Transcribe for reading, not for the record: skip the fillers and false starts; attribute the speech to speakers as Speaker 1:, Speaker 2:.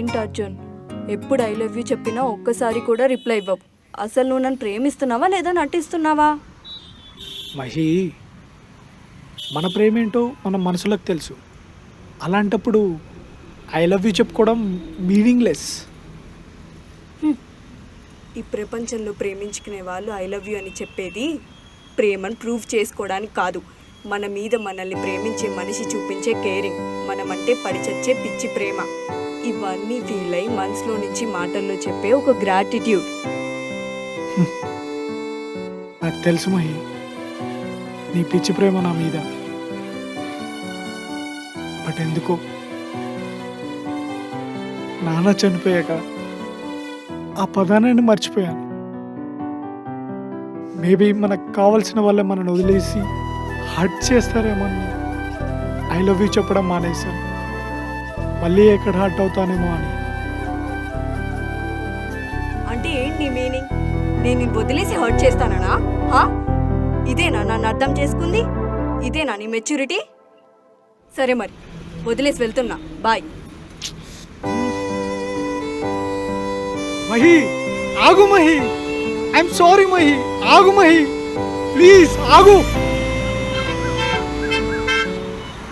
Speaker 1: ఏంటి అర్జున్, ఎప్పుడు I love you చెప్పినా ఒక్కసారి కూడా రిప్లై ఇవ్వవు. అసలు నువ్వు నన్ను ప్రేమిస్తున్నావా లేదా నటిస్తున్నావా?
Speaker 2: మహి, మన ప్రేమేంటో మన మనసులకు తెలుసు. అలాంటప్పుడు ఐ లవ్ యూ చెప్పుకోవడం మీనింగ్లెస్.
Speaker 1: ఈ ప్రపంచంలో ప్రేమించుకునే వాళ్ళు ఐ లవ్ యూ అని చెప్పేది ప్రేమను ప్రూవ్ చేసుకోవడానికి కాదు, మన మీద మనల్ని ప్రేమించే మనిషి చూపించే కేరింగ్, మనమంటే పడి చచ్చే పిచ్చి ప్రేమ. ఇవన్నీ ఫీల్ అయి మనసులో నుంచి మాటల్లో చెప్పే ఒక గ్రాటిట్యూడ్.
Speaker 2: నాకు తెలుసు మహి, నీ పిచ్చి ప్రేమ నా మీద. బట్ ఎందుకో నాన్న చనిపోయాక ఆ పదాన్ని మర్చిపోయాను. మేబీ మనకు కావాల్సిన వాళ్ళే మనల్ని వదిలేసి హర్ట్ చేస్తారేమో అని ఐ లవ్ యూ చెప్పడం మానేశాను. మళ్ళీ ఎక్కడ హర్ట్ అవుతానేమో అని.
Speaker 1: అంటే ఏంటి నీ మీనింగ్? నేను నిన్ను వదిలేసి హర్ట్ చేస్తానా? ఇదేనా నన్ను అర్థం చేసుకుంది? ఇదేనా నీ మెచ్యూరిటీ? సరే మరి వదిలేసి వెళ్తున్నా, బాయ్.
Speaker 2: మహి, ఆగు మహి, ఐఎమ్ సారీ మహి, ఆగు మహి, ప్లీజ్ ఆగు.